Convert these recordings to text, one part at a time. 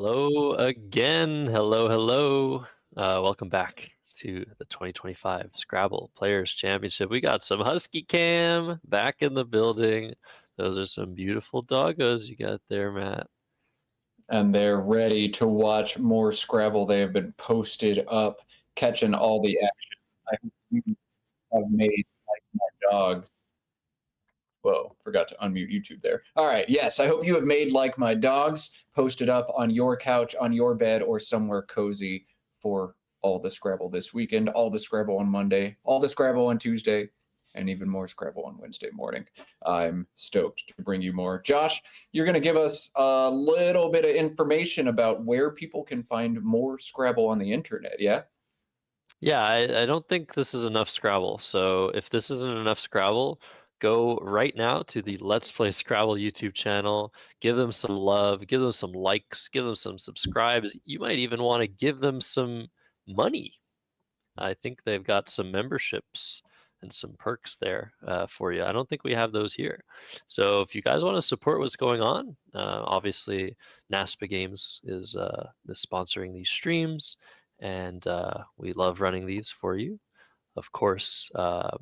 Hello again. Hello, hello. Welcome back to the 2025 Scrabble Players Championship. We got some Husky Cam back in the building. Those are some beautiful doggos you got there, Matt. And they're ready to watch more Scrabble. They have been posted up, catching all the action. I hope you have made like my dogs. Whoa, forgot to unmute YouTube there. All right, yes, I hope you have made like my dogs, posted up on your couch, on your bed, or somewhere cozy for all the Scrabble this weekend, all the Scrabble on Monday, all the Scrabble on Tuesday, and even more Scrabble on Wednesday morning. I'm stoked to bring you more. Josh, you're going to give us a little bit of information about where people can find more Scrabble on the internet, yeah? Yeah, I don't think this is enough Scrabble. So if this isn't enough Scrabble, go right now to the Let's Play Scrabble YouTube channel. Give them some love, give them some likes, give them some subscribes. You might even want to give them some money. I think they've got some memberships and some perks there for you. I don't think we have those here. So if you guys want to support what's going on, obviously NASPA Games is sponsoring these streams, and we love running these for you. Of course,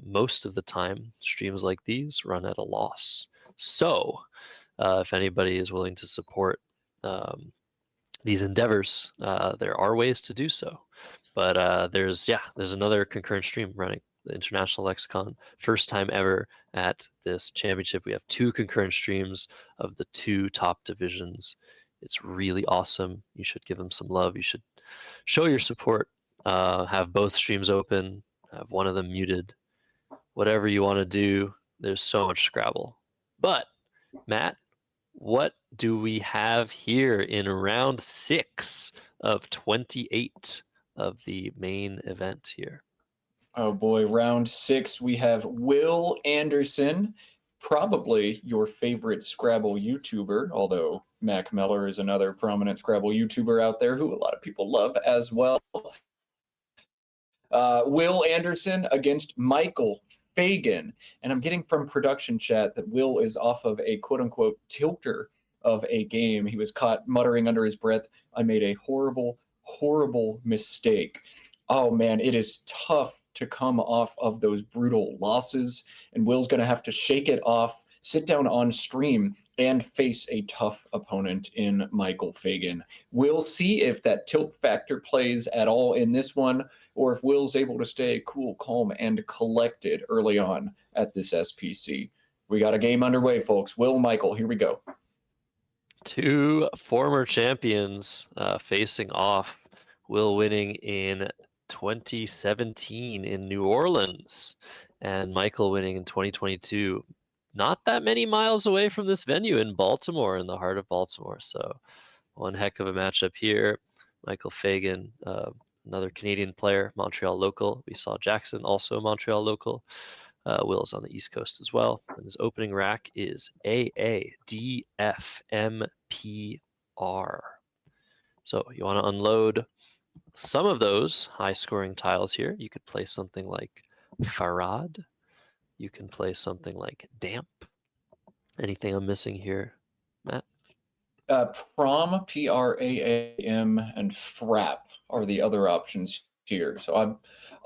most of the time, streams like these run at a loss. So if anybody is willing to support these endeavors, there are ways to do so. But there's another concurrent stream running, the International Lexicon. First time ever at this championship. We have two concurrent streams of the two top divisions. It's really awesome. You should give them some love. You should show your support. Have both streams open. Have one of them muted. Whatever you want to do. There's so much Scrabble. But Matt, what do we have here in round 6 of 28 of the main event here? Oh boy, round 6, we have Will Anderson, probably your favorite Scrabble YouTuber, although Mac Meller is another prominent Scrabble YouTuber out there who a lot of people love as well. Will Anderson against Michael Fagen. And I'm getting from production chat that Will is off of a quote unquote tilter of a game. He was caught muttering under his breath, I made a horrible, horrible mistake. Oh man, it is tough to come off of those brutal losses. And Will's going to have to shake it off, sit down on stream, and face a tough opponent in Michael Fagen. We'll see if that tilt factor plays at all in this one, or if Will's able to stay cool, calm, and collected early on at this SPC. We got a game underway, folks. Will, Michael, here we go. Two former champions facing off. Will winning in 2017 in New Orleans, and Michael winning in 2022. Not that many miles away from this venue in Baltimore, in the heart of Baltimore. So one heck of a matchup here. Michael Fagen, another Canadian player, Montreal local. We saw Jackson, also a Montreal local. Will's on the East Coast as well. And his opening rack is AADFMPR. So you want to unload some of those high-scoring tiles here. You could play something like Farad. You can play something like Damp. Anything I'm missing here, Matt? Prom, P-R-A-A-M, and Frap are the other options here. So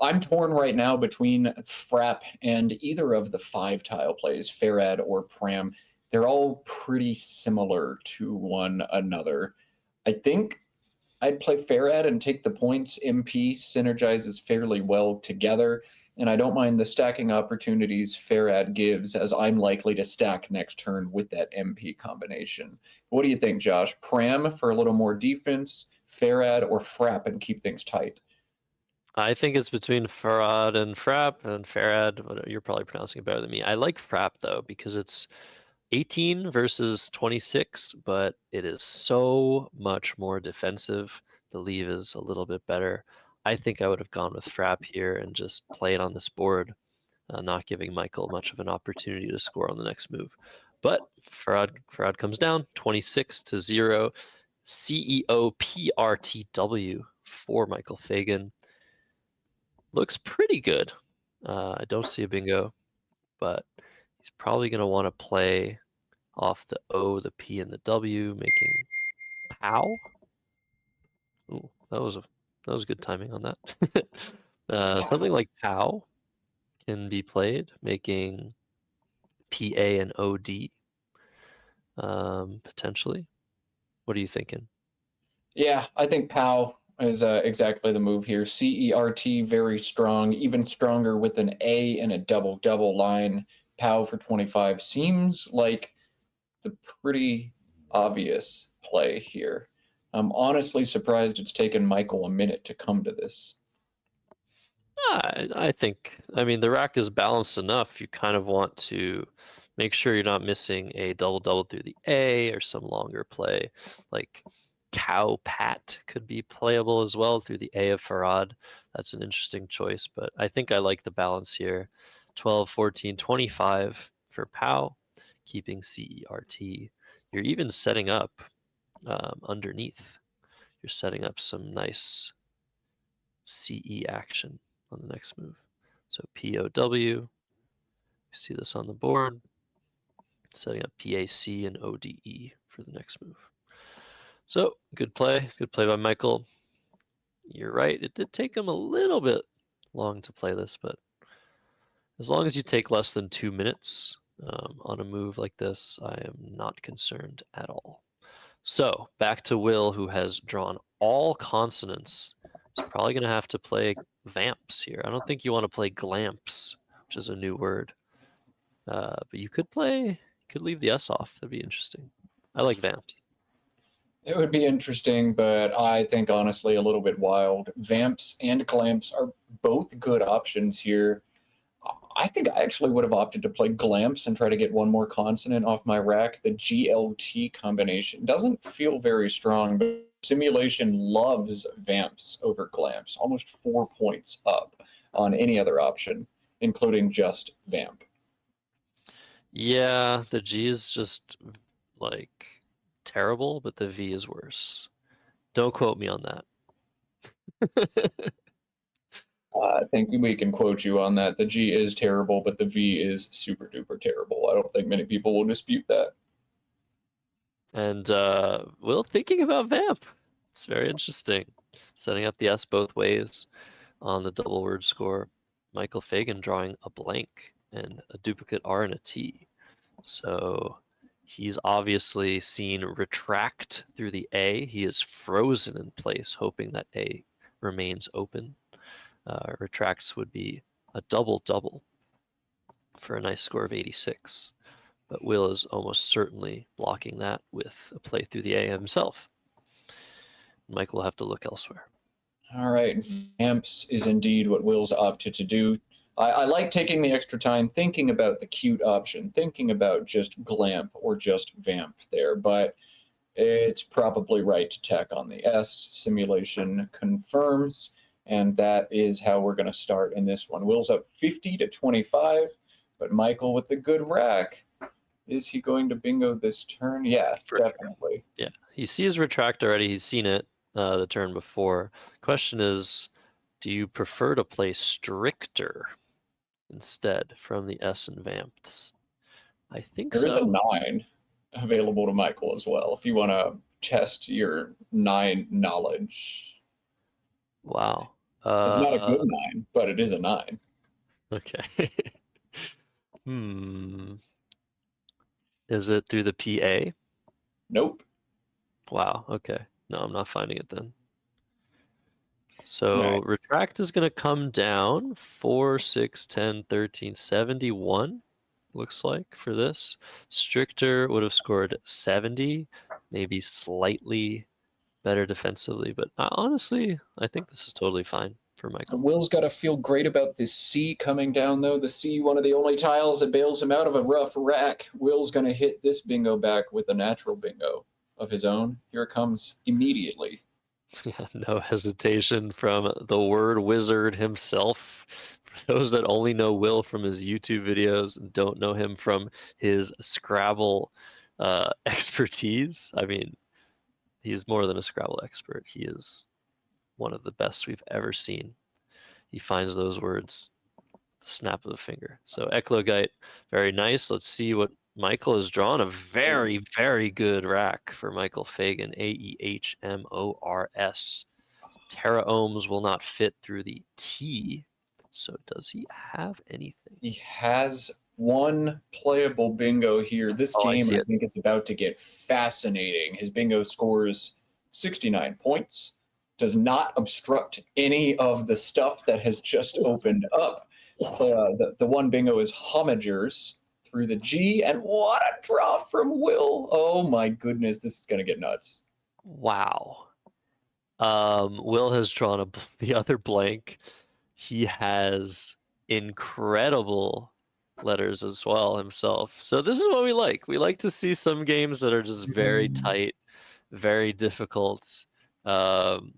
I'm torn right now between Frap and either of the 5-tile plays, Farad or Pram. They're all pretty similar to one another. I think I'd play Farad and take the points. MP synergizes fairly well together, and I don't mind the stacking opportunities Farad gives, as I'm likely to stack next turn with that MP combination. What do you think, Josh? Pram for a little more defense, Farad, or Frap and keep things tight? I think it's between Farad and Frap, and Farad, you're probably pronouncing it better than me. I like Frap, though, because it's 18 versus 26, but it is so much more defensive. The leave is a little bit better. I think I would have gone with Frap here and just play it on this board, not giving Michael much of an opportunity to score on the next move. But Farad comes down 26-0. CEOPRTW for Michael Fagen. Looks pretty good. I don't see a bingo, but he's probably going to want to play off the O, the P, and the W, making POW. Ooh, that was good timing on that. Something like POW can be played, making PA and OD potentially. What are you thinking? Yeah, I think POW is exactly the move here. CERT very strong, even stronger with an A and a double double line. POW for 25 seems like the pretty obvious play here. I'm honestly surprised it's taken Michael a minute to come to this. I think, I mean, the rack is balanced enough. You kind of want to make sure you're not missing a double double through the A or some longer play. Like Cow Pat could be playable as well through the A of Farad. That's an interesting choice, but I think I like the balance here. 12, 14, 25 for POW, keeping CERT. You're even setting up underneath. You're setting up some nice CE action on the next move. So POW, see this on the board, setting up PAC and ODE for the next move. So good play by Michael. You're right, it did take him a little bit long to play this, but as long as you take less than 2 minutes on a move like this, I am not concerned at all. So back to Will, who has drawn all consonants. He's probably going to have to play vamps here. I don't think you want to play glamps, which is a new word. But you could leave the S off. That'd be interesting. I like vamps. It would be interesting, but I think honestly a little bit wild. Vamps and Glamps are both good options here. I think I actually would have opted to play Glamps and try to get one more consonant off my rack. The GLT combination doesn't feel very strong, but Simulation loves Vamps over Glamps, almost 4 points up on any other option, including just Vamp. Yeah, the G is just like terrible, but the V is worse. Don't quote me on that. I think we can quote you on that. The G is terrible, but the V is super duper terrible. I don't think many people will dispute that. And Will thinking about vamp. It's very interesting. Setting up the S both ways on the double word score. Michael Fagen drawing a blank and a duplicate R and a T. So he's obviously seen retract through the A. He is frozen in place, hoping that A remains open. Retracts would be a double double for a nice score of 86. But Will is almost certainly blocking that with a play through the A himself. Michael will have to look elsewhere. All right, Vamps is indeed what Will's opted to do. I like taking the extra time thinking about the cute option, thinking about just Glamp or just Vamp there, but it's probably right to tack on the S. Simulation confirms, and that is how we're going to start in this one. Will's up 50 to 25, but Michael with the good rack. Is he going to bingo this turn? Yeah, definitely. Yeah, he sees retract already. He's seen it the turn before. Question is, do you prefer to play stricter instead from the S and Vamps? I think There is a so. 9 available to Michael as well if you want to test your 9 knowledge. Wow. It's not a good 9, but it is a 9. Okay. Is it through the PA? Nope. Wow. Okay. No, I'm not finding it then. So Right. retract is going to come down 4, 6, 10, 13, 71, looks like, for this. Stricter would have scored 70, maybe slightly better defensively, but honestly, I think this is totally fine for Michael. Will's got to feel great about this C coming down, though. The C, one of the only tiles that bails him out of a rough rack. Will's going to hit this bingo back with a natural bingo of his own. Here it comes immediately. Yeah, no hesitation from the word wizard himself. For those that only know Will from his YouTube videos and don't know him from his Scrabble expertise, I mean, he's more than a Scrabble expert. He is one of the best we've ever seen. He finds those words the snap of a finger. So Eklogite, very nice. Let's see what Michael has drawn. A very, very good rack for Michael Fagen. AEHMORS. Teraohms will not fit through the T. So does he have anything? He has one playable bingo here. This Oh, I game, see I it. think, is about to get fascinating. His bingo scores 69 points, does not obstruct any of the stuff that has just opened up. The one bingo is homagers through the G, and what a draw from Will. Oh my goodness, this is going to get nuts. Wow. Will has drawn the other blank. He has incredible letters as well himself. So this is what we like. We like to see some games that are just very tight, very difficult. Um,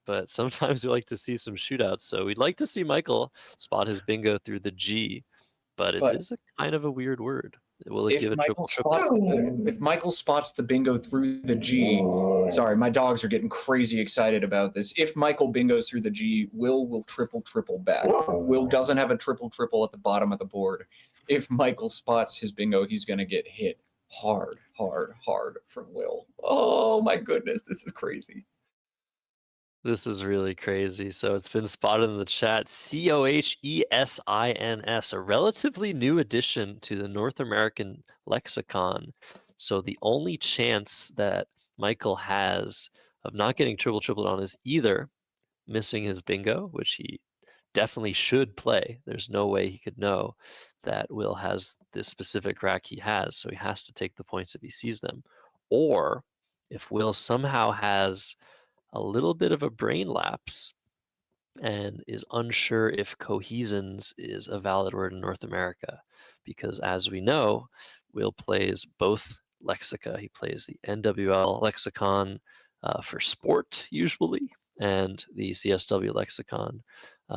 but sometimes we like to see some shootouts. So we'd like to see Michael spot his bingo through the G, but it But is a kind of a weird word. Will it if give a Michael triple triple? spots if Michael spots the bingo through the G, sorry, my dogs are getting crazy excited about this. If Michael bingos through the G, Will triple back. Will doesn't have a triple at the bottom of the board. If Michael spots his bingo, he's gonna get hit hard from Will. Oh my goodness, this is crazy. This is really crazy. So it's been spotted in the chat. Cohesins, a relatively new addition to the North American lexicon. So the only chance that Michael has of not getting tripled on is either missing his bingo, which he definitely should play. There's no way he could know that Will has this specific rack he has, so he has to take the points if he sees them. Or if Will somehow has a little bit of a brain lapse and is unsure if cohesins is a valid word in North America. Because as we know, Will plays both lexica. He plays the NWL lexicon for sport usually, and the CSW lexicon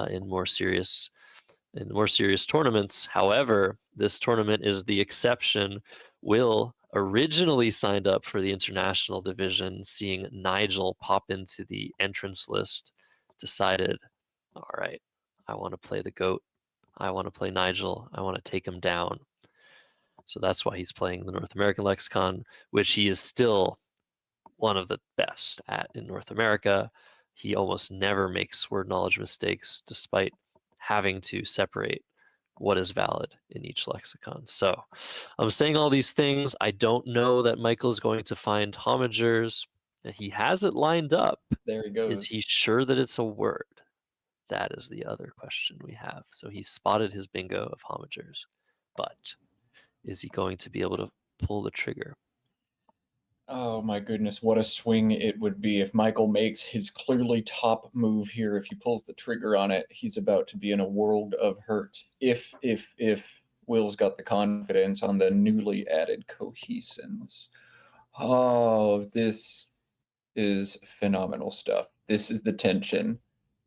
in more serious tournaments. However, this tournament is the exception. Will originally signed up for the international division, seeing Nigel pop into the entrance list, decided, all right, I want to play the GOAT. I want to play Nigel. I want to take him down. So that's why he's playing the North American lexicon, which he is still one of the best at in North America. He almost never makes word knowledge mistakes, despite having to separate what is valid in each lexicon. So I'm saying all these things. I don't know that Michael is going to find homagers. He has it lined up. There he Is goes. he sure that it's a word? That is the other question we have. So he spotted his bingo of homagers, but is he going to be able to pull the trigger? Oh my goodness, what a swing it would be if Michael makes his clearly top move here. If he pulls the trigger on it, he's about to be in a world of hurt. If Will's got the confidence on the newly added cohesins. Oh, this is phenomenal stuff. This is the tension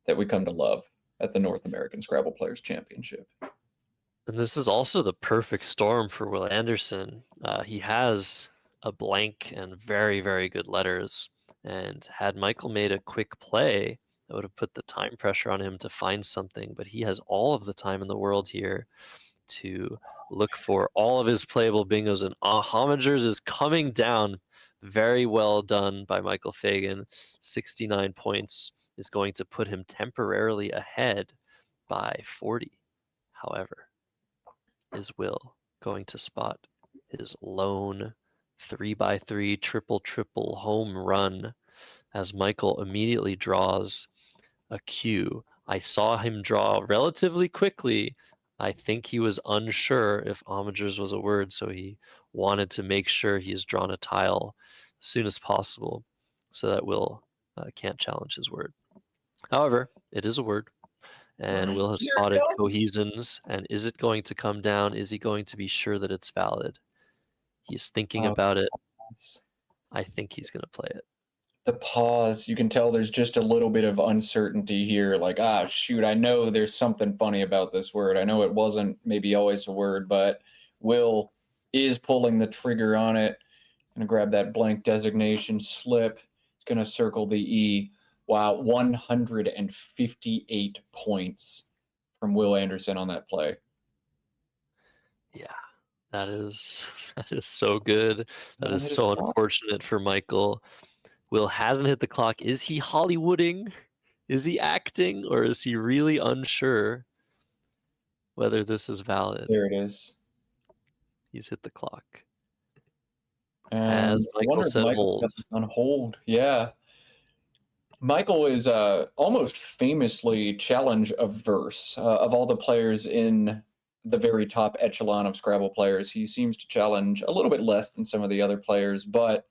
that we come to love at the North American Scrabble Players Championship. And this is also the perfect storm for Will Anderson. He has a blank and very, very good letters. And had Michael made a quick play, that would have put the time pressure on him to find something. But he has all of the time in the world here to look for all of his playable bingos. And homagers is coming down. Very well done by Michael Fagen. 69 points is going to put him temporarily ahead by 40. However, is Will going to spot his lone 3x3 triple home run as Michael immediately draws a Q? I saw him draw relatively quickly. I think he was unsure if homagers was a word, so he wanted to make sure he has drawn a tile as soon as possible so that Will can't challenge his word. However, it is a word. And Will has Here spotted it comes. cohesins. And is it going to come down? Is he going to be sure that it's valid? He's thinking about it. I think he's going to play it. The pause, you can tell there's just a little bit of uncertainty here. Like, shoot, I know there's something funny about this word. I know it wasn't maybe always a word, but Will is pulling the trigger on it. Gonna grab that blank designation slip. It's gonna circle the E. Wow, 158 points from Will Anderson on that play. Yeah, that is that is so good. That Not is hit so a clock. unfortunate for Michael. Will hasn't hit the clock. Is he Hollywooding? Is he acting or is he really unsure whether this is valid? There it is. He's hit the clock. And Has I Michael wonder if said Michael's hold? got this on hold. Yeah. Michael is almost famously challenge averse of all the players in the very top echelon of Scrabble players. He seems to challenge a little bit less than some of the other players, but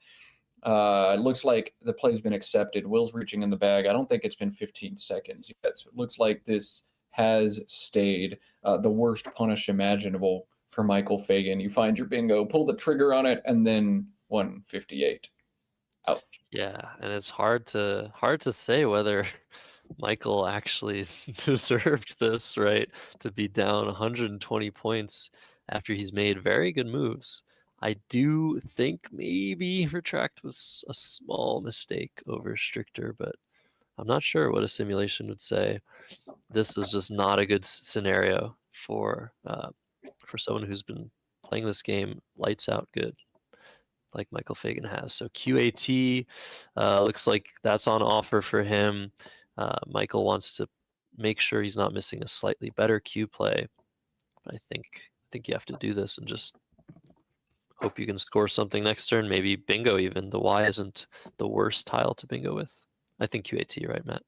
it looks like the play's been accepted. Will's reaching in the bag. I don't think it's been 15 seconds yet. So it looks like this has stayed the worst punish imaginable for Michael Fagen. You find your bingo, pull the trigger on it, and then 158. Ouch. Yeah, and it's hard to say whether Michael actually deserved this, right? To be down 120 points after he's made very good moves. I do think maybe Retract was a small mistake over Stricter, but I'm not sure what a simulation would say. This is just not a good scenario for someone who's been playing this game lights out good like Michael Fagen has. So QAT looks like that's on offer for him. Michael wants to make sure he's not missing a slightly better Q play. But I think you have to do this and just hope you can score something next turn. Maybe bingo even. The Y isn't the worst tile to bingo with. I think QAT, right, Matt?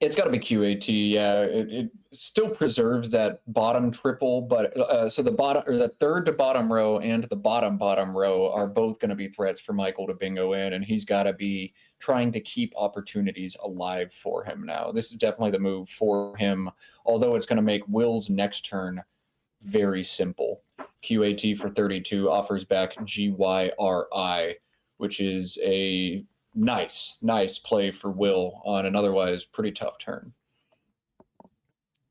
It's got to be QAT. Yeah, it still preserves that bottom triple, but so the bottom or the third to bottom row and the bottom row are both going to be threats for Michael to bingo in, and he's got to be trying to keep opportunities alive for him now. This is definitely the move for him, although it's going to make Will's next turn very simple. QAT for 32 offers back GYRI, which is a nice play for Will on an otherwise pretty tough turn.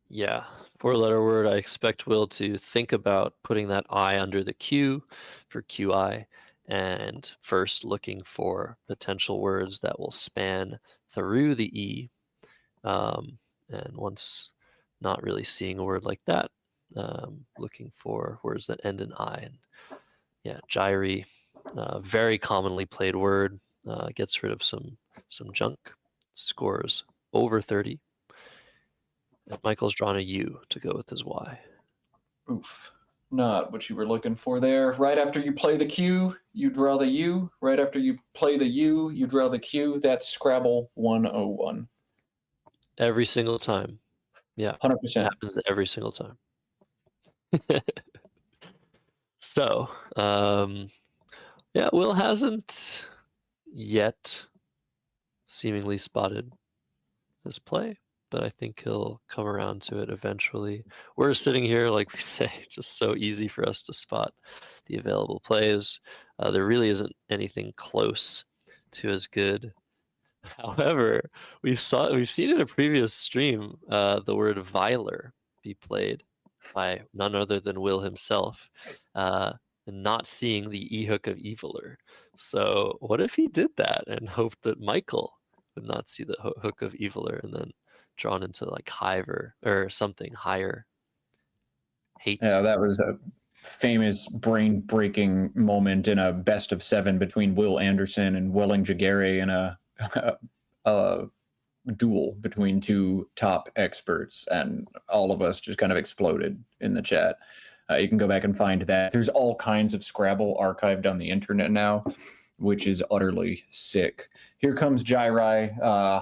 Yeah. Four-letter word. I expect Will to think about putting that I under the Q for QI and first looking for potential words that will span through the E. And once not really seeing a word like that, looking for words that end in I. And yeah, gyri, very commonly played word, gets rid of some junk, scores over 30. And Michael's drawn a U to go with his Y. Oof. Not what you were looking for there. Right after you play the Q, you draw the U. Right after you play the U, you draw the Q. That's Scrabble 101. Every single time. Yeah. 100%. It happens every single time. So, yeah, Will hasn't yet seemingly spotted this play, but I think he'll come around to it eventually. We're sitting here, like we say, just so easy for us to spot the available plays. There really isn't anything close to as good. However, we've seen in a previous stream the word viler be played by none other than Will himself, and not seeing the e hook of eviler. So what if he did that and hoped that Michael would not see the hook of eviler and then drawn into like Hiver or something higher hate? Yeah, that was a famous brain-breaking moment in a best of 7 between Will Anderson and Welling Jagere in a duel between two top experts, and all of us just kind of exploded in the chat. You can go back and find that. There's all kinds of Scrabble archived on the internet now, which is utterly sick. Here comes Jairai,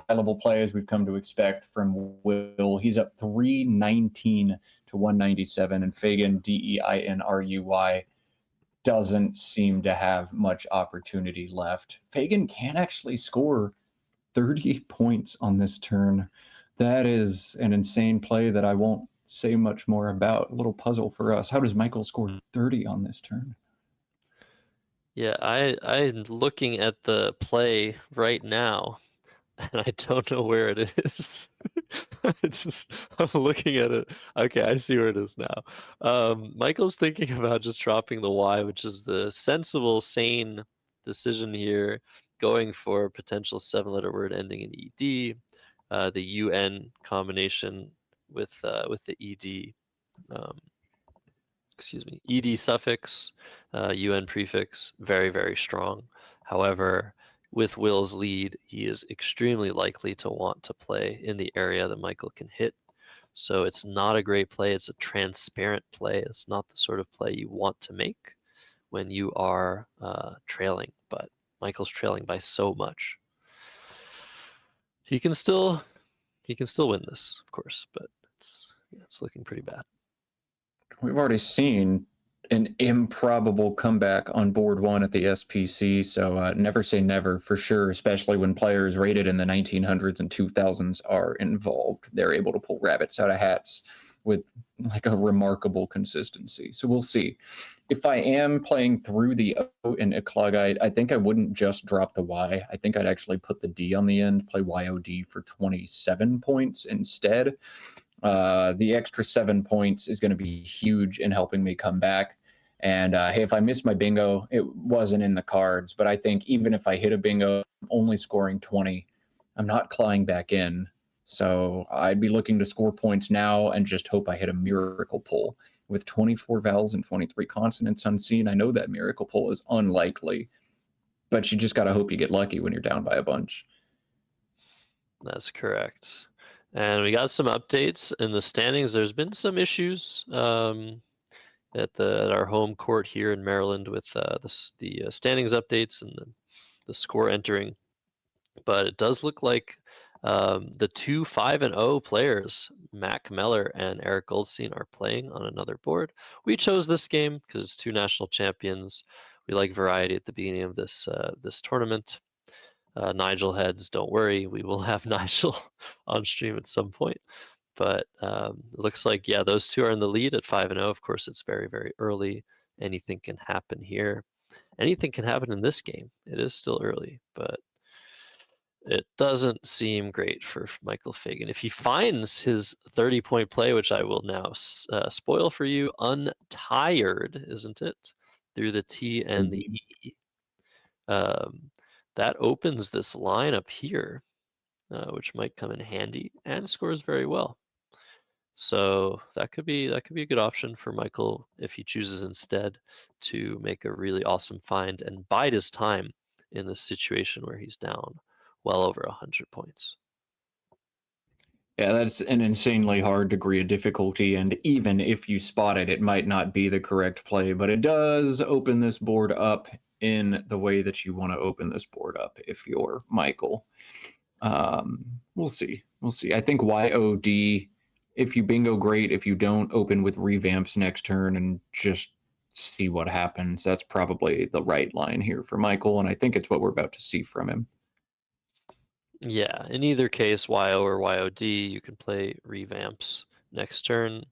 high-level play as we've come to expect from Will. He's up 319 to 197, and Fagen, Deinruy, doesn't seem to have much opportunity left. Fagen can actually score 30 points on this turn. That is an insane play that I won't say much more about. A little puzzle for us. How does Michael score 30 on this turn? Yeah, I'm looking at the play right now, and I don't know where it is. I'm looking at it. Okay, I see where it is now. Michael's thinking about just dropping the Y, which is the sensible, sane decision here, going for a potential 7-letter word ending in ed, the UN combination with the ed. Excuse me, ed suffix, UN prefix, very, very strong. However, with Will's lead, he is extremely likely to want to play in the area that Michael can hit. So it's not a great play. It's a transparent play. It's not the sort of play you want to make when you are trailing, but Michael's trailing by so much. He can still win this, of course, but it's looking pretty bad. We've already seen an improbable comeback on board one at the SPC, so never say never for sure, especially when players rated in the 1900s and 2000s are involved. They're able to pull rabbits out of hats with like a remarkable consistency. So we'll see. If I am playing through the O in Iklagite, I think I wouldn't just drop the Y. I think I'd actually put the D on the end, play YOD for 27 points instead. The extra 7 points is going to be huge in helping me come back. And hey, if I miss my bingo, it wasn't in the cards. But I think even if I hit a bingo, only scoring 20, I'm not clawing back in. So I'd be looking to score points now and just hope I hit a miracle pull. With 24 vowels and 23 consonants unseen, I know that miracle pull is unlikely. But you just got to hope you get lucky when you're down by a bunch. That's correct. And we got some updates in the standings. There's been some issues at our home court here in Maryland with the standings updates and the score entering. But it does look like the two 5-0 players, Mac Meller and Eric Goldstein, are playing on another board. We chose this game because it's two national champions. We like variety at the beginning of this tournament. Nigel heads, don't worry, we will have Nigel on stream at some point. But it looks like, yeah, those two are in the lead at 5-0. Of course, it's very, very early. Anything can happen here. Anything can happen in this game. It is still early, but it doesn't seem great for Michael Fagen. If he finds his 30-point play, which I will now spoil for you, untired, isn't it? Through the T and the E. That opens this line up here, which might come in handy, and scores very well. So that could be a good option for Michael if he chooses instead to make a really awesome find and bide his time in this situation where he's down well over 100 points. Yeah, that's an insanely hard degree of difficulty, and even if you spot it, it might not be the correct play, but it does open this board up in the way that you want to open this board up if you're Michael. We'll see. We'll see. I think YOD, if you bingo, great. If you don't, open with revamps next turn and just see what happens. That's probably the right line here for Michael, and I think it's what we're about to see from him. Yeah, in either case, YO or YOD, you can play revamps next turn.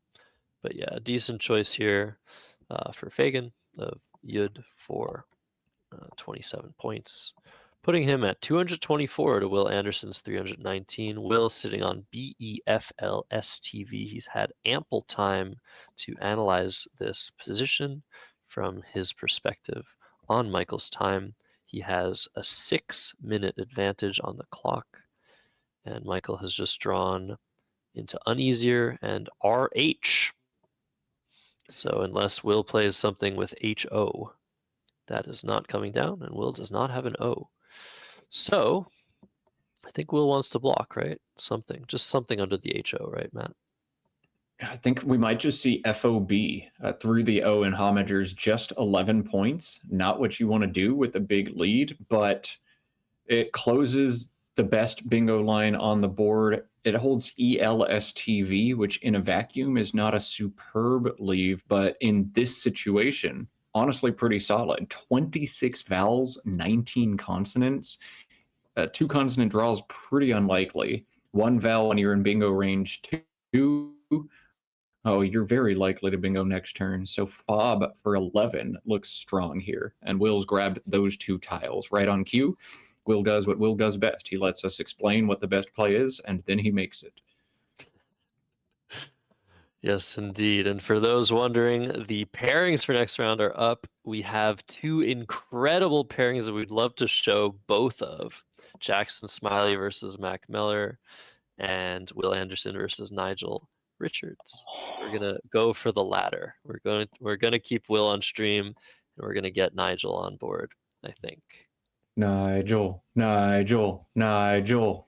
But yeah, a decent choice here for Fagen of Yud for 27 points, putting him at 224 to Will Anderson's 319. Will sitting on BEFL STV. He's had ample time to analyze this position from his perspective on Michael's time. He has a 6-minute advantage on the clock, and Michael has just drawn into uneasier and RH. So unless Will plays something with HO, that is not coming down, and Will does not have an O. So I think Will wants to block, right? Just something under the HO, right, Matt? I think we might just see FOB through the O in Homagers, just 11 points. Not what you want to do with a big lead, but it closes the best bingo line on the board. It holds ELSTV, which in a vacuum is not a superb leave, but in this situation, honestly pretty solid. 26 vowels, 19 consonants. 2 consonant draws, pretty unlikely. 1 vowel when you're in bingo range 2. Oh, you're very likely to bingo next turn. So Fob for 11 looks strong here. And Will's grabbed those 2 tiles right on cue. Will does what Will does best. He lets us explain what the best play is, and then he makes it. Yes, indeed. And for those wondering, the pairings for next round are up. We have 2 incredible pairings that we'd love to show both of. Jackson Smiley versus Mac Miller, and Will Anderson versus Nigel Richards. We're gonna go for the latter. We're gonna keep Will on stream, and we're gonna get Nigel on board, I think. Nigel, Nigel, Nigel.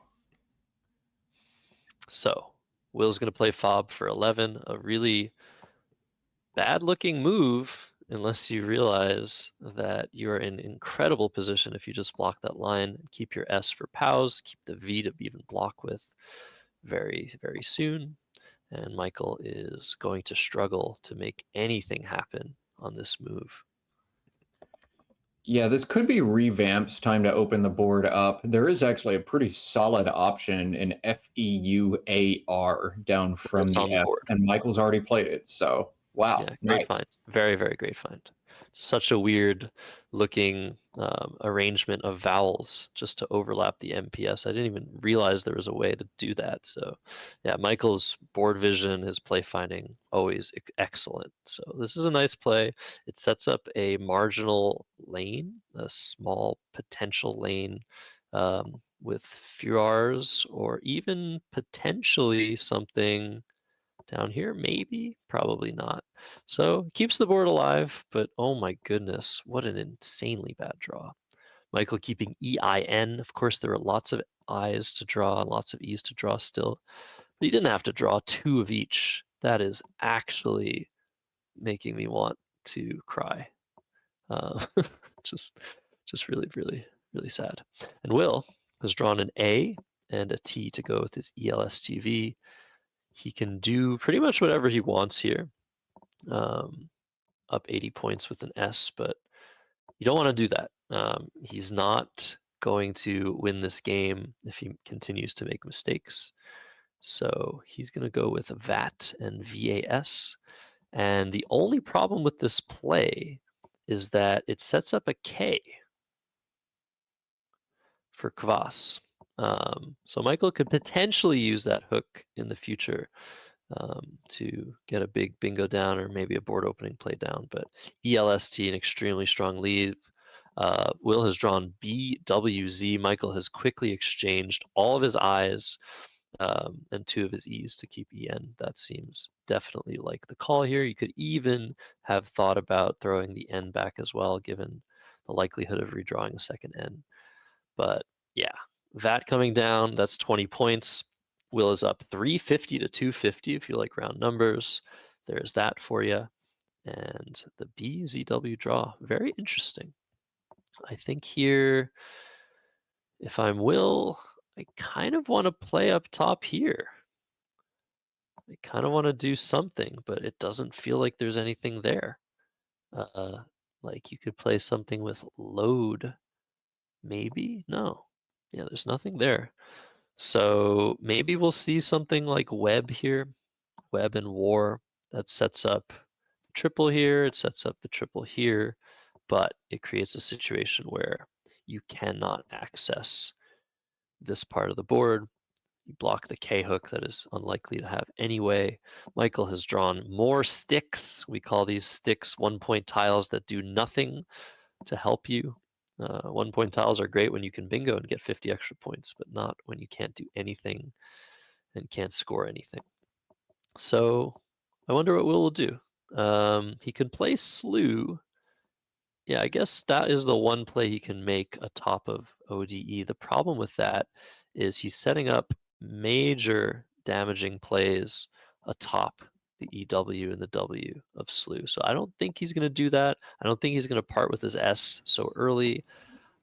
So Will's going to play fob for 11, a really bad-looking move unless you realize that you're in incredible position if you just block that line and keep your S for POWs, keep the V to even block with very, very soon. And Michael is going to struggle to make anything happen on this move. Yeah, this could be revamped. Time to open the board up. There is actually a pretty solid option in FEUAR down from It's on the the F, board. and Michael's already played it. So, wow, Yeah, great nice. find. Very, very great find. Such a weird looking arrangement of vowels just to overlap the MPS. I didn't even realize there was a way to do that. So, yeah, Michael's board vision, his play finding, always excellent. So, this is a nice play. It sets up a marginal lane, a small potential lane with furars, or even potentially something down here, maybe, probably not. So keeps the board alive, but oh my goodness, what an insanely bad draw. Michael keeping EIN. Of course, there are lots of I's to draw, lots of E's to draw still, but he didn't have to draw 2 of each. That is actually making me want to cry. Uh, just, just really, really, really sad. And Will has drawn an A and a T to go with his ELSTV. He can do pretty much whatever he wants here. Up 80 points with an S, but you don't want to do that. He's not going to win this game if he continues to make mistakes. So he's going to go with VAT and VAS. And the only problem with this play is that it sets up a K for Kvas. So Michael could potentially use that hook in the future to get a big bingo down or maybe a board opening play down. But ELST, an extremely strong lead. Will has drawn BWZ. Michael has quickly exchanged all of his I's and 2 of his E's to keep EN. That seems definitely like the call here. You could even have thought about throwing the N back as well, given the likelihood of redrawing a second N. But yeah, VAT coming down, that's 20 points. Will is up 350 to 250 if you like round numbers. There's that for you. And the BZW draw, very interesting. I think here, if I'm Will, I kind of want to play up top here. I kind of want to do something, but it doesn't feel like there's anything there. Like you could play something with load, maybe? No. Yeah, there's nothing there. So maybe we'll see something like web here, web and war. That sets up triple here, it sets up the triple here, but it creates a situation where you cannot access this part of the board. You block the K hook that is unlikely to have anyway. Michael has drawn more sticks. We call these sticks 1-point tiles that do nothing to help you. 1-point tiles are great when you can bingo and get 50 extra points, but not when you can't do anything and can't score anything. So I wonder what Will do. He could play slew. Yeah, I guess that is the one play he can make atop of ODE. The problem with that is he's setting up major damaging plays atop the EW and the W of slew. So I don't think he's going to do that. I don't think he's going to part with his S so early.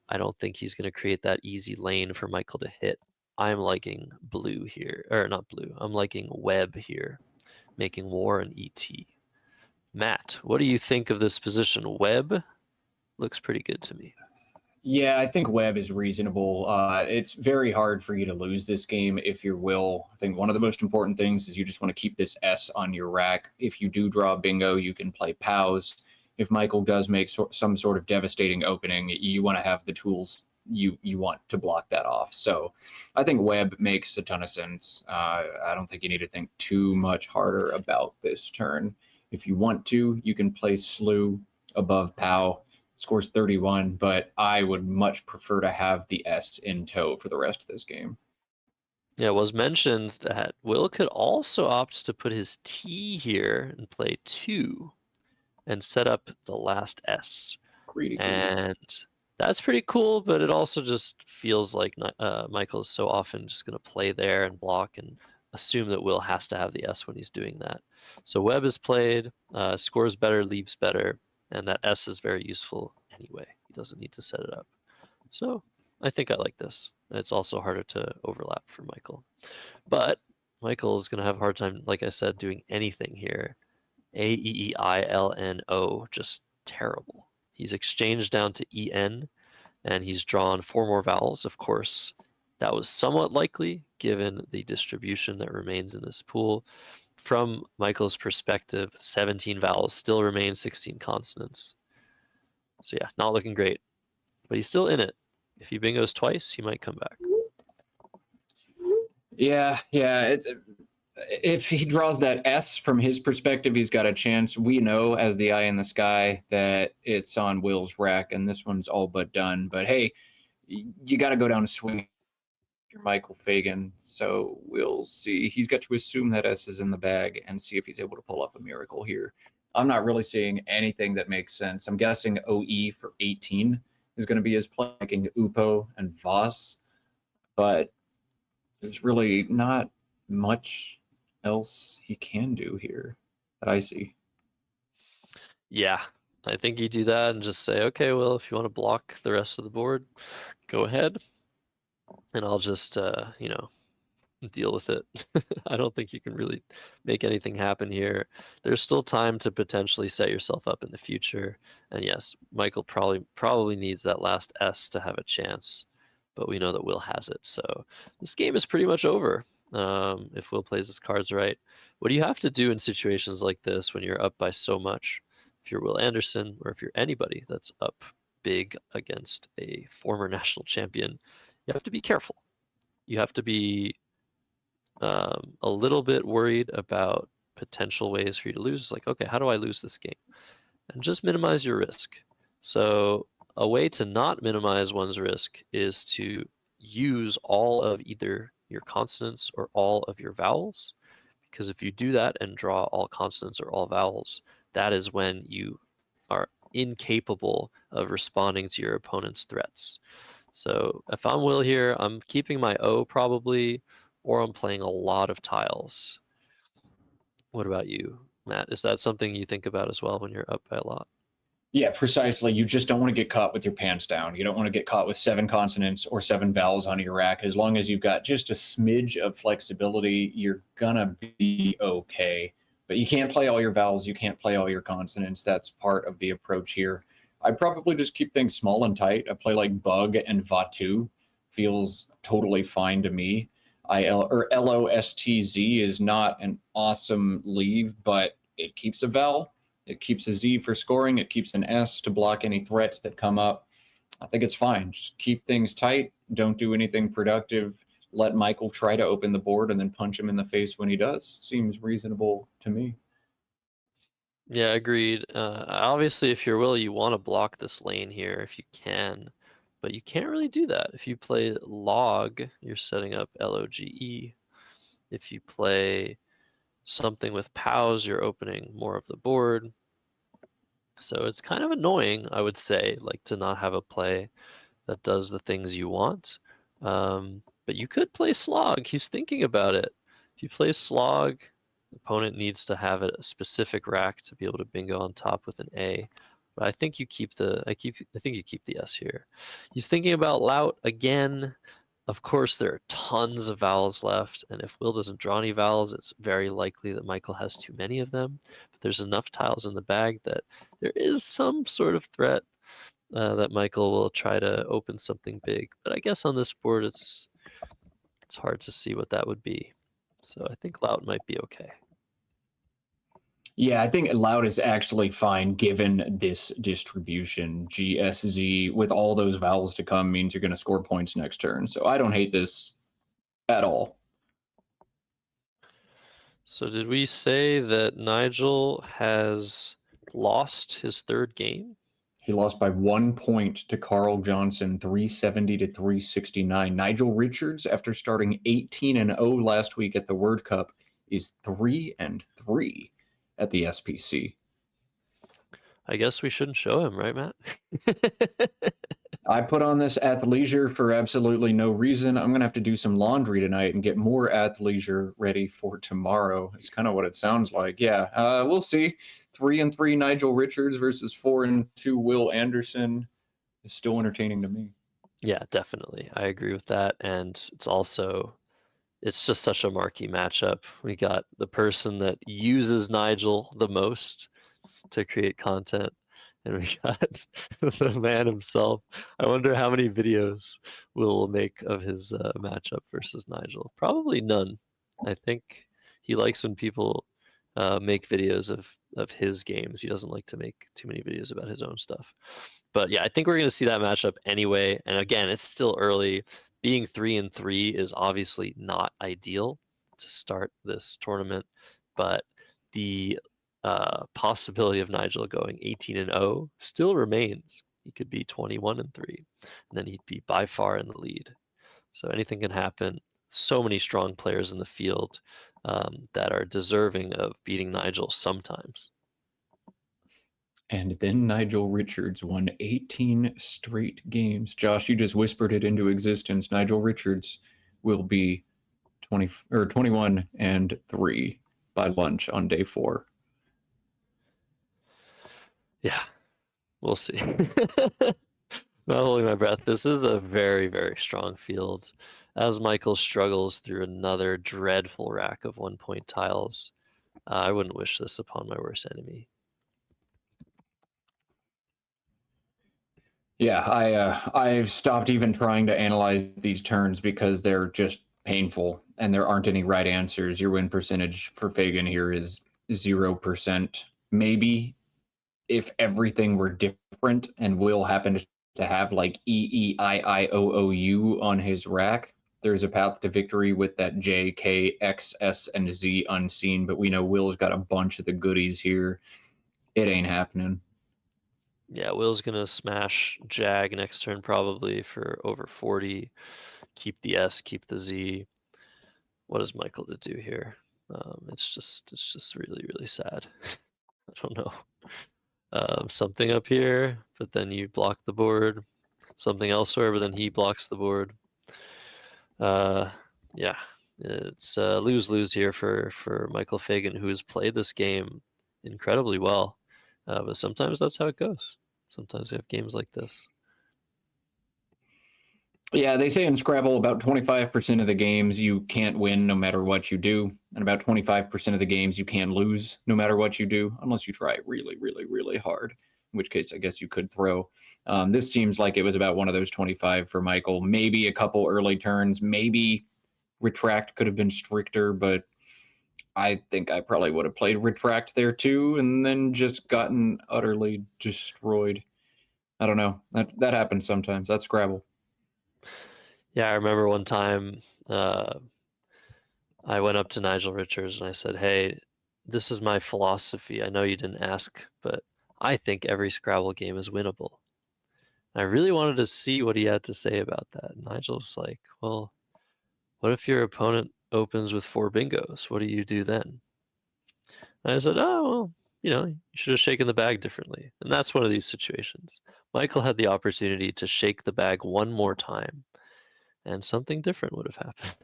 I don't think he's going to create that easy lane for Michael to hit. I'm liking blue here, or not blue. I'm liking web here, making war an ET. Matt, what do you think of this position? Web looks pretty good to me. Yeah, I think web is reasonable. It's very hard for you to lose this game if you're Will. I think one of the most important things is you just want to keep this S on your rack. If you do draw bingo, you can play POWs. If Michael does make some sort of devastating opening, you want to have the tools you want to block that off. So I think web makes a ton of sense. I don't think you need to think too much harder about this turn. If you want to, you can play slew above POW. Scores 31, but I would much prefer to have the S in tow for the rest of this game. Yeah, it was mentioned that Will could also opt to put his T here and play 2 and set up the last S. Greedy. And That's pretty cool, but it also just feels like Michael is so often just going to play there and block and assume that Will has to have the S when he's doing that. So Webb is played, scores better, leaves better, and that S is very useful anyway. He doesn't need to set it up. So I think I like this. It's also harder to overlap for Michael. But Michael is going to have a hard time, like I said, doing anything here. Aeilno, just terrible. He's exchanged down to En, and he's drawn 4 more vowels. Of course, that was somewhat likely given the distribution that remains in this pool. From Michael's perspective, 17 vowels still remain 16 consonants. So yeah, not looking great, but he's still in it. If he bingos twice, he might come back. Yeah. If he draws that S from his perspective, he's got a chance. We know as the eye in the sky that it's on Will's rack, and this one's all but done. But hey, you got to go down and swing. You're Michael Fagen, so we'll see. He's got to assume that S is in the bag and see if he's able to pull off a miracle here. I'm not really seeing anything that makes sense. I'm guessing OE for 18 is going to be his play, making Upo and Voss, but there's really not much else he can do here that I see. Yeah, I think you do that and just say, okay, well, if you want to block the rest of the board, go ahead. And I'll just, deal with it. I don't think you can really make anything happen here. There's still time to potentially set yourself up in the future. And yes, Michael probably needs that last S to have a chance, but we know that Will has it. So this game is pretty much over if Will plays his cards right. What do you have to do in situations like this when you're up by so much? If you're Will Anderson or if you're anybody that's up big against a former national champion, you have to be careful. You have to be a little bit worried about potential ways for you to lose. It's like, okay, how do I lose this game? And just minimize your risk. So a way to not minimize one's risk is to use all of either your consonants or all of your vowels. Because if you do that and draw all consonants or all vowels, that is when you are incapable of responding to your opponent's threats. So if I'm Will here, I'm keeping my O probably, or I'm playing a lot of tiles. What about you, Matt? Is that something you think about as well when you're up by a lot? Yeah, precisely. You just don't want to get caught with your pants down. You don't want to get caught with 7 consonants or 7 vowels on your rack. As long as you've got just a smidge of flexibility, you're gonna be okay. But you can't play all your vowels. You can't play all your consonants. That's part of the approach here. I'd probably just keep things small and tight. A play like Bug and Vatu feels totally fine to me. LOSTZ is not an awesome leave, but it keeps a vowel. It keeps a Z for scoring. It keeps an S to block any threats that come up. I think it's fine. Just keep things tight. Don't do anything productive. Let Michael try to open the board and then punch him in the face when he does. Seems reasonable to me. Yeah, agreed. Obviously, if you're Will, you want to block this lane here if you can, but you can't really do that. If you play log, you're setting up LOGE. If you play something with POWs, you're opening more of the board. So it's kind of annoying, I would say, like to not have a play that does the things you want. But you could play slog. He's thinking about it. If you play slog, the opponent needs to have a specific rack to be able to bingo on top with an A. But I think you keep I think you keep the S here. He's thinking about lout again. Of course, there are tons of vowels left, and if Will doesn't draw any vowels, it's very likely that Michael has too many of them. But there's enough tiles in the bag that there is some sort of threat that Michael will try to open something big. But I guess on this board, it's hard to see what that would be. So I think Loud might be okay. Yeah, I think loud is actually fine given this distribution. GSZ with all those vowels to come means you're going to score points next turn. So I don't hate this at all. So did we say that Nigel has lost his 3rd game? He lost by 1 point to Carl Johnson, 370 to 369. Nigel Richards, after starting 18-0 last week at the World Cup, is 3-3 at the SPC. I guess we shouldn't show him, right, Matt? I put on this athleisure for absolutely no reason. I'm gonna have to do some laundry tonight and get more athleisure ready for tomorrow. It's kind of what it sounds like. Yeah, we'll see. 3-3 Nigel Richards versus 4-2 Will Anderson is still entertaining to me. Yeah, definitely. I agree with that. And it's just such a marquee matchup. We got the person that uses Nigel the most to create content, and we got the man himself. I wonder how many videos we'll make of his matchup versus Nigel. Probably none. I think he likes when people make videos of his games. He doesn't like to make too many videos about his own stuff. But yeah, I think we're going to see that matchup anyway. And again, it's still early. Being 3-3 is obviously not ideal to start this tournament, but the possibility of Nigel going 18-0 still remains. He could be 21-3, and then he'd be by far in the lead. So anything can happen. So many strong players in the field that are deserving of beating Nigel sometimes. And then Nigel Richards won 18 straight games. Josh, you just whispered it into existence. Nigel Richards will be 21-3 by lunch on day 4. Yeah, we'll see. Not holding my breath. This is a very, very strong field. As Michael struggles through another dreadful rack of 1-point tiles, I wouldn't wish this upon my worst enemy. Yeah, I've stopped even trying to analyze these turns because they're just painful and there aren't any right answers. Your win percentage for Fagen here is 0%. Maybe if everything were different and Will happened to have like EEIIOOU on his rack, there's a path to victory with that J, K, X, S, and Z unseen. But we know Will's got a bunch of the goodies here. It ain't happening. Yeah, Will's gonna smash Jag next turn probably for over 40. Keep the S, keep the Z. What is Michael to do here? It's just really, really sad. I don't know. Something up here, but then you block the board. Something elsewhere, but then he blocks the board. Yeah, it's lose-lose here for Michael Fagen, who has played this game incredibly well. But sometimes that's how it goes. Sometimes we have games like this. Yeah, they say in Scrabble about 25% of the games you can't win no matter what you do, and about 25% of the games you can lose no matter what you do, unless you try really, really, really hard, in which case I guess you could throw. This seems like it was about one of those 25 for Michael. Maybe a couple early turns, maybe Retract could have been stricter, but I think I probably would have played Retract there too, and then just gotten utterly destroyed. I don't know. That happens sometimes. That's Scrabble. Yeah, I remember one time I went up to Nigel Richards and I said, "Hey, this is my philosophy. I know you didn't ask, but I think every Scrabble game is winnable." I really wanted to see what he had to say about that. Nigel's like, "Well, what if your opponent opens with 4 bingos? What do you do then?" And I said, "Oh, well, you should have shaken the bag differently." And that's one of these situations. Michael had the opportunity to shake the bag one more time, and something different would have happened.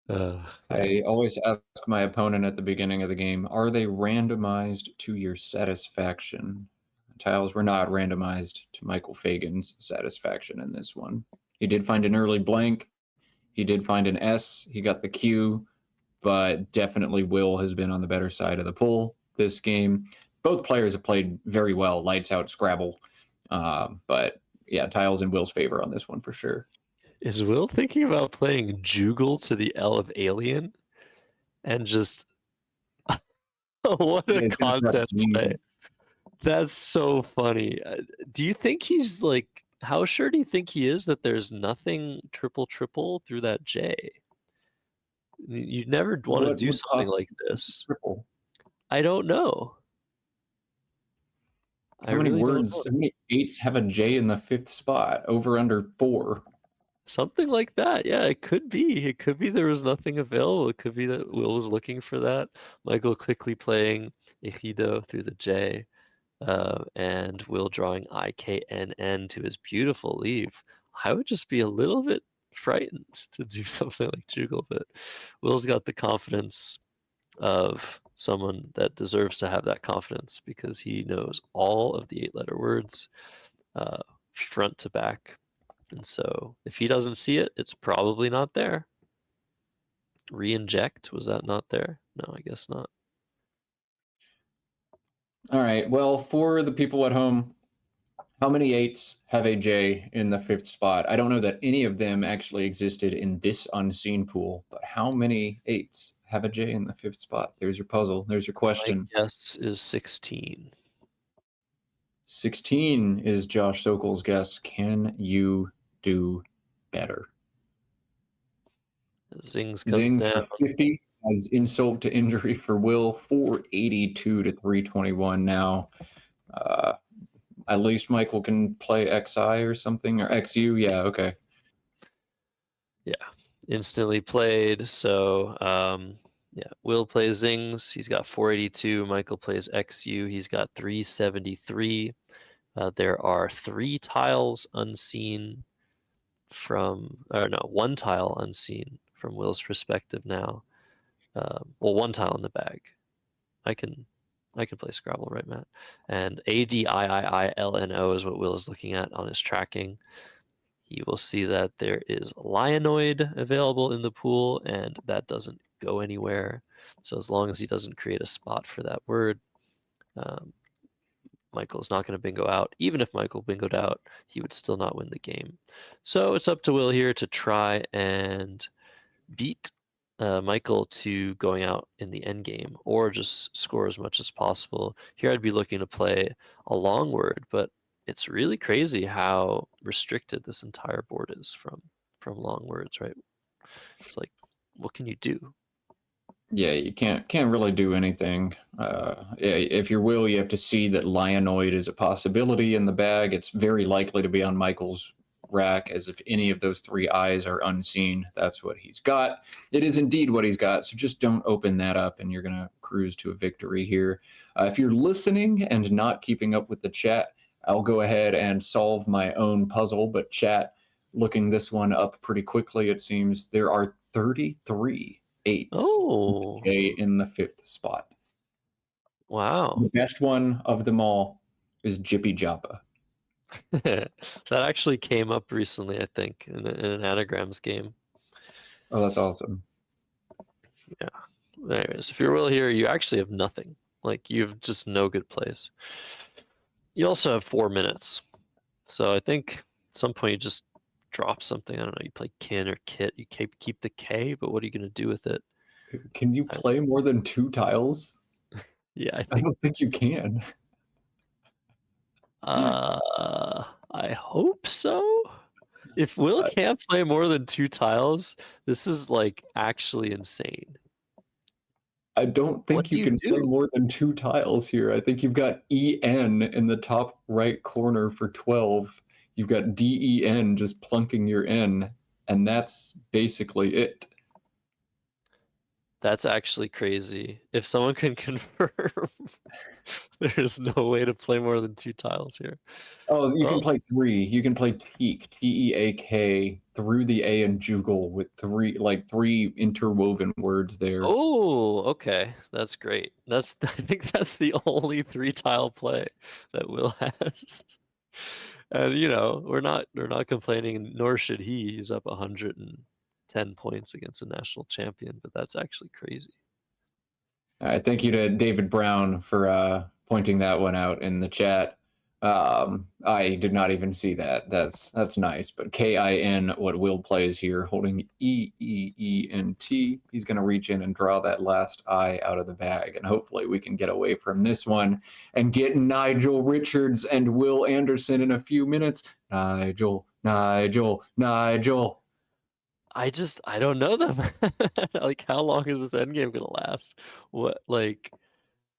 Yeah. I always ask my opponent at the beginning of the game, are they randomized to your satisfaction? Tiles were not randomized to Michael Fagen's satisfaction in this one. He did find an early blank. He did find an S. He got the Q, but definitely Will has been on the better side of the pool this game. Both players have played very well, lights out Scrabble. But yeah, Tiles in Will's favor on this one for sure. Is Will thinking about playing Jugal to the L of Alien? And just what Yeah, a he's gonna try to content play. genius. That's so funny. Do you think he's like, how sure do you think he is that there's nothing triple triple through that J? You'd never want to What do would something possibly like this. triple? I don't know. I How many really don't words? know. How many eights have a J in the 5th spot? Over under 4. Something like that. Yeah, it could be. It could be there was nothing available. It could be that Will was looking for that. Michael quickly playing Ejido through the J. and Will drawing IKNN to his beautiful leave. I would just be a little bit frightened to do something like Juggle, but Will's got the confidence of someone that deserves to have that confidence because he knows all of the 8-letter words front to back. And so if he doesn't see it, it's probably not there. Re-inject, was that not there? No, I guess not. All right. Well, for the people at home, how many 8s have a J in the 5th spot? I don't know that any of them actually existed in this unseen pool, but how many 8s have a J in the 5th spot? There's your puzzle. There's your My question. guess is 16. 16 is Josh Sokol's guess. Can you do better? Zings comes Zing down. for 50 as insult to injury for Will. 482 to 321 now. At least Michael can play XI or something, or XU. Yeah, okay. Yeah, instantly played. So yeah, Will plays Zings. He's got 482. Michael plays XU. He's got 373. There are 3 tiles unseen from, or no, 1 tile unseen from Will's perspective now. Well, 1 tile in the bag. I can play Scrabble, right, Matt? And ADIIILNO is what Will is looking at on his tracking. You will see that there is Lionoid available in the pool, and that doesn't go anywhere. So as long as he doesn't create a spot for that word, Michael is not going to bingo out. Even if Michael bingoed out, he would still not win the game. So it's up to Will here to try and beat Michael to going out in the end game, or just score as much as possible. Here I'd be looking to play a long word, but it's really crazy how restricted this entire board is from long words, right? It's like, what can you do? Yeah, you can't really do anything. If you're Will, you have to see that Lionoid is a possibility in the bag. It's very likely to be on Michael's rack, as if any of those 3 eyes are unseen, that's what he's got. It is indeed what he's got, so just don't open that up, and you're going to cruise to a victory here. If you're listening and not keeping up with the chat, I'll go ahead and solve my own puzzle, but chat, looking this one up pretty quickly, it seems there are 33 8s. Oh, In the 5th spot. wow. The best one of them all is Jippy Joppa. That actually came up recently, I think, in an anagrams game. Oh, that's awesome. Yeah. Anyways, if you're Will here, you actually have nothing. Like, you have just no good plays. You also have 4 minutes. So I think at some point you just drop something. I don't know, you play kin or kit. You keep the K, but what are you going to do with it? Can you play more than 2 tiles? Yeah, I don't think you can. I hope so. If Will can't play more than 2 tiles, this is like actually insane. I don't What think do you you can play do? more than 2 tiles here. I think you've got EN in the top right corner for 12. You've got DEN just plunking your N, and that's basically it. That's actually crazy. If someone can confirm, there's no way to play more than 2 tiles here. Oh, you Well, can play 3. You can play Teak, Teak, through the A and Juggle with 3 interwoven words there. oh, okay. That's great. That's I think that's the only 3 tile play that Will has. And we're not complaining, nor should he. He's up 110 points against a national champion, but that's actually crazy. All right, thank you to David Brown for pointing that one out in the chat. I did not even see that. That's nice. But KIN, what Will plays here, holding EEENT. He's going to reach in and draw that last I out of the bag, and hopefully we can get away from this one and get Nigel Richards and Will Anderson in a few minutes. Nigel. I don't know them. Like, how long is this endgame gonna last? What, like,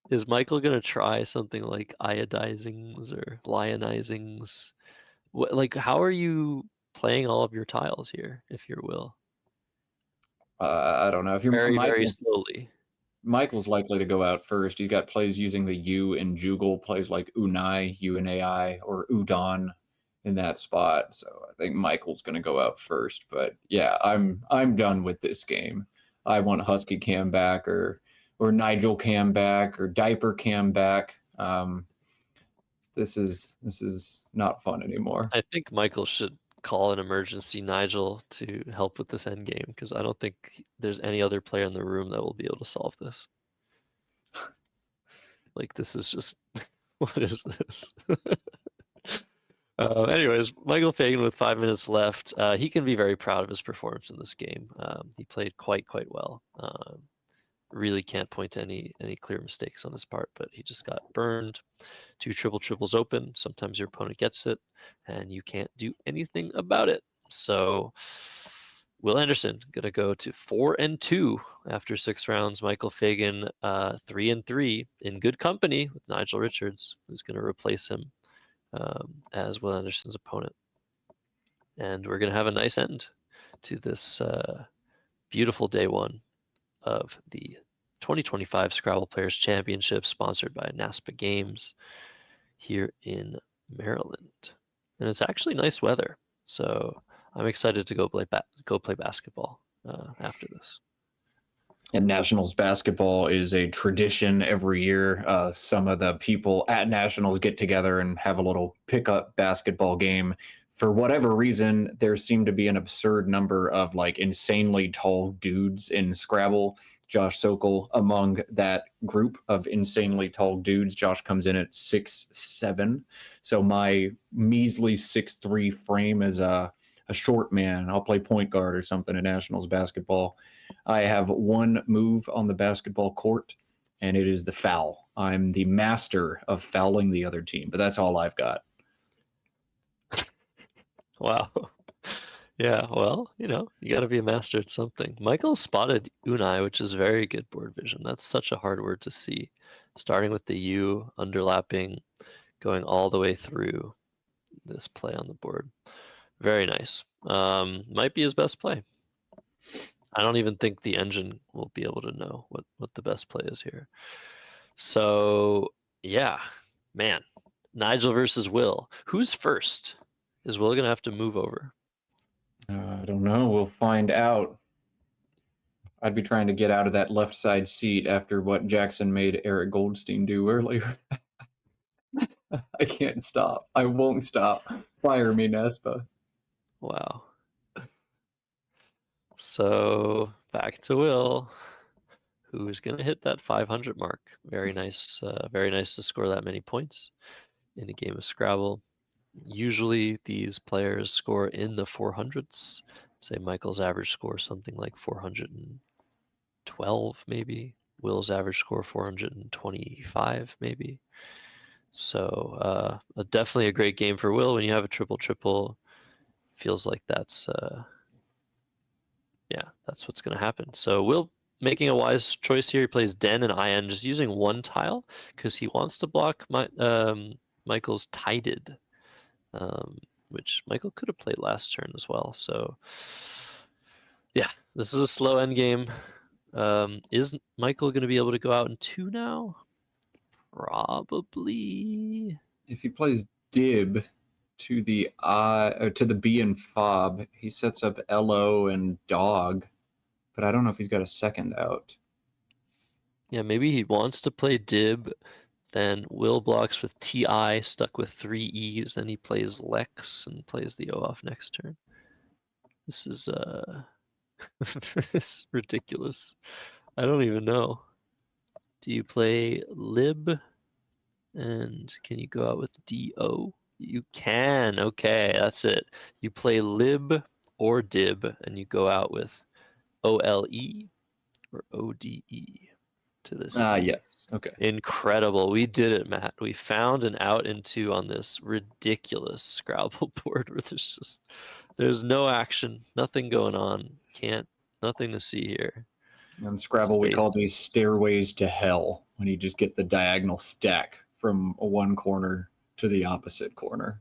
is Michael gonna try something like iodizings or lionizings? What, like, how are you playing all of your tiles here, if you're Will? I don't know if you're Very, very Michael. slowly. Michael's likely to go out first. He's got plays using the U in Jugal, plays like Unai, UNAI, or Udon in that spot. So I think Michael's going to go out first. But yeah, I'm done with this game. I want Husky Cam back, or Nigel Cam back, or Diaper Cam back. This is not fun anymore. I think Michael should call an emergency Nigel to help with this end game because I don't think there's any other player in the room that will be able to solve this. Like this is just what is this? Anyways, Michael Fagen with 5 minutes left. He can be very proud of his performance in this game. He played quite well. Really can't point to any clear mistakes on his part, but he just got burned. 2 triples open. Sometimes your opponent gets it, and you can't do anything about it. So Will Anderson gonna go to 4-2 after 6 rounds. Michael Fagen 3-3 in good company with Nigel Richards, who's gonna replace him as Will Anderson's opponent. And we're gonna have a nice end to this beautiful day one of the 2025 Scrabble Players Championship, sponsored by NASPA Games here in Maryland. And it's actually nice weather, so I'm excited to go play basketball after this. And Nationals basketball is a tradition every year. Some of the people at Nationals get together and have a little pickup basketball game. For whatever reason, there seem to be an absurd number of like insanely tall dudes in Scrabble. Josh Sokol among that group of insanely tall dudes. Josh comes in at 6'7". So my measly 6'3" frame is a short man. I'll play point guard or something in Nationals basketball. I have one move on the basketball court, and it is the foul. I'm the master of fouling the other team, but that's all I've got. Wow. Yeah, well, you got to be a master at something. Michael spotted Unai, which is very good board vision. That's such a hard word to see. Starting with the U, underlapping, going all the way through this play on the board. Very nice. Might be his best play. I don't even think the engine will be able to know what the best play is here. So, yeah, man. Nigel versus Will. Who's first? Is Will going to have to move over? I don't know. We'll find out. I'd be trying to get out of that left side seat after what Jackson made Eric Goldstein do earlier. I can't stop. I won't stop. Fire me, Nespa. Wow. So back to Will, who is going to hit that 500 mark. Very nice to score that many points in a game of Scrabble. Usually these players score in the 400s. Say Michael's average score something like 412 maybe. Will's average score 425 maybe. So definitely a great game for Will when you have a triple. Feels like that's that's what's going to happen. So Will making a wise choice here. He plays Den and IN, just using one tile because he wants to block Michael's Tided, which Michael could have played last turn as well. So yeah, this is a slow end game. Is Michael going to be able to go out in 2 now? Probably. If he plays Dib to the B and Fob, he sets up LO and Dog, but I don't know if he's got a second out. Yeah, maybe he wants to play Dib, then Will blocks with TI, stuck with 3 E's, then he plays Lex and plays the O off next turn. This is it's ridiculous. I don't even know. Do you play Lib? And can you go out with DO? You can. Okay, that's it. You play Lib or Dib, and you go out with OLE or ODE to this. Yes. Okay. Incredible. We did it, Matt. We found an out and 2 on this ridiculous Scrabble board where there's no action, nothing going on. Nothing to see here. On Scrabble, we call these stairways to hell when you just get the diagonal stack from one corner to the opposite corner.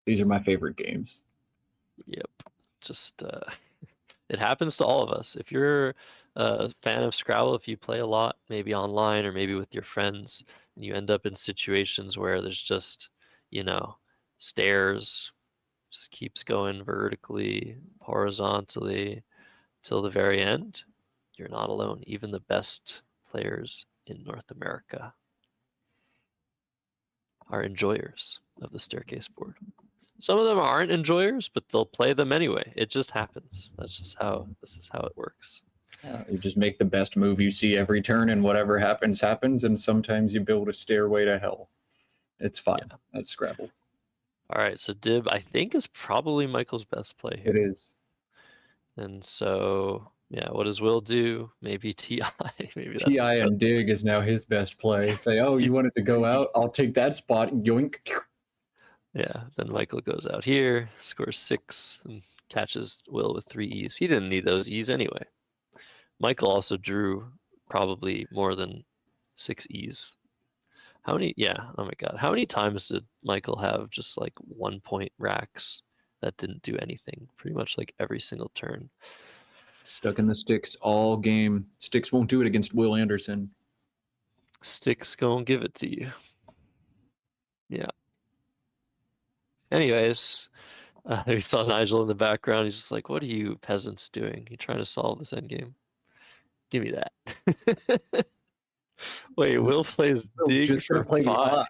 These are my favorite games. Yep. Just It happens to all of us. If you're a fan of Scrabble, if you play a lot, maybe online or maybe with your friends, and you end up in situations where there's just, stairs, just keeps going vertically, horizontally till the very end, you're not alone. Even the best players in North America are enjoyers of the staircase board. Some of them aren't enjoyers, but they'll play them anyway. It just happens. This is how it works. Yeah, you just make the best move you see every turn, and whatever happens, happens. And sometimes you build a stairway to hell. It's fine. Yeah. That's Scrabble. All right, so Dib, I think, is probably Michael's best play here. It is. And so, yeah, what does Will do? Maybe TI. Maybe that's his TI and Dig is now his best play. Say, oh, you wanted to go out? I'll take that spot. Yoink. Yeah, then Michael goes out here, scores 6, and catches Will with 3 E's. He didn't need those E's anyway. Michael also drew probably more than 6 E's. How many? Yeah, oh my God. How many times did Michael have just like 1-point racks that didn't do anything? Pretty much like every single turn. Stuck in the sticks all game. Sticks won't do it against Will Anderson. Sticks gonna give it to you. Yeah. Anyways, we saw Nigel in the background. He's just like, what are you peasants doing? You trying to solve this endgame? Give me that. Wait, Will plays Dig Just for play 5.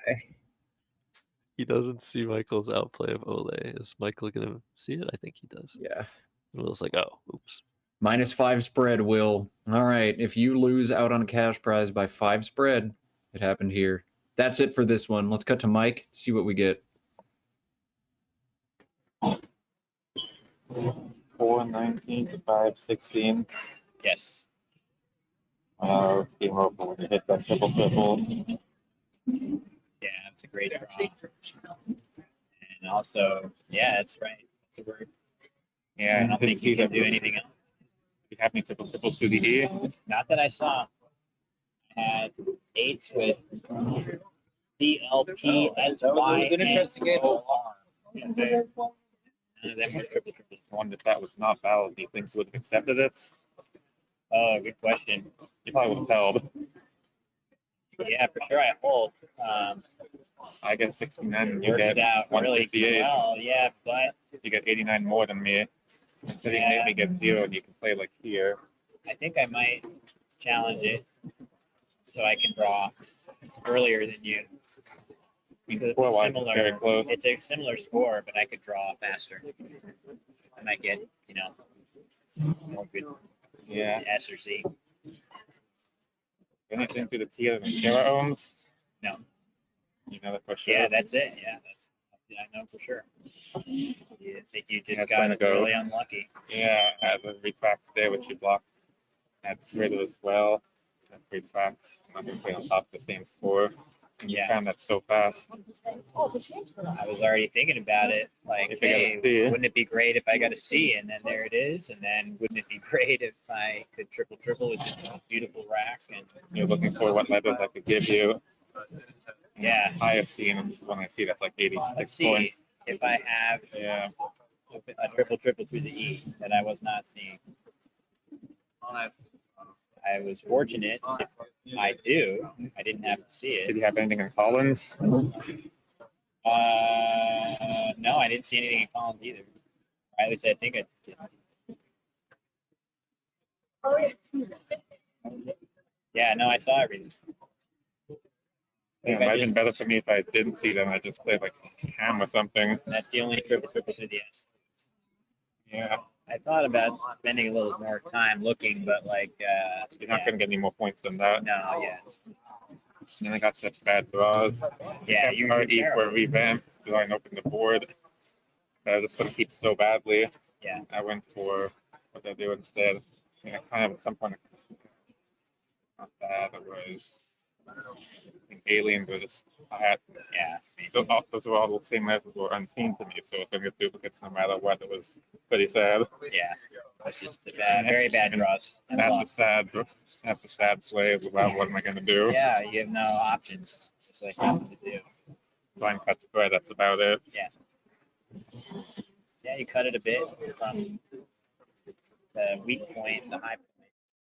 He doesn't see Michael's outplay of Ole. Is Michael gonna see it? I think he does. Yeah. And Will's like, oh, oops. -5 spread, Will. All right. If you lose out on a cash prize by 5 spread, it happened here. That's it for this one. Let's cut to Mike, see what we get. 419 to 516. Yes. Game over when you hit that triple. Yeah, it's a great draw. And also, yeah, that's right. It's a word. Yeah, I don't think you can do anything else. You have any triples through the E? Not that I saw. I had 8s with CLP, SY, an interesting game. OR. Yeah, they- None of them were triple. One that was not valid. Do you think you would have accepted it? Oh, good question. You probably would have held. Yeah, for sure I hold. I get 69 and you Works get out really 158. well, yeah, but You get 89 more than me. So you Yeah. maybe get 0 and you can play like here. I think I might challenge it so I can draw earlier than you. Because Score-wise, it's it's very close. It's a similar score, but I could draw faster. I might get, more good Yeah. S or C. Anything through the T other than Kara owns? No. You know that for sure. Yeah, that's it. Yeah, I know for sure. You think you just That's got gonna go. really unlucky. Yeah, I have a retract there, which you blocked. I had Riddle as well. I have retracts. I'm going to play on top of the same score. And you Yeah. found that so fast. I was already thinking about it. Like, If you got a hey, C. wouldn't it be great if I got a C? And then there it is. And then wouldn't it be great if I could triple with just a beautiful rack? And You're looking for what letters I could give you. yeah, Highest C, and this is one I see that's like 86 let's see points. if I have Yeah. a triple through the E that I was not seeing. I was fortunate. If I do, I didn't have to see Did it. you have anything in Collins? No, I didn't see anything in Collins either. Or at least I think I did. Yeah, no, I saw everything. Yeah, it might have been better for me if I didn't see them. I just played like ham or something. That's the only triple through the S. Yeah. I thought about spending a little more time looking, but You're not going to get any more points than that. no, yeah, And I got such bad draws. yeah, You already for a revamp. So I opened the board. I was just going to keep so badly. Yeah. I went for what did I do instead? I mean, I kind of at some point, not bad. It was I think aliens were just I had yeah. those were all the same levels were unseen to me. So if I get duplicates no matter what, it was pretty sad. Yeah, it's just very bad draws. And that's a sad play. Well, what am I going to do? Yeah, you have no options. It's like nothing to do. Blind cut spread. That's about it. Yeah, you cut it a bit from the weak point, the high point.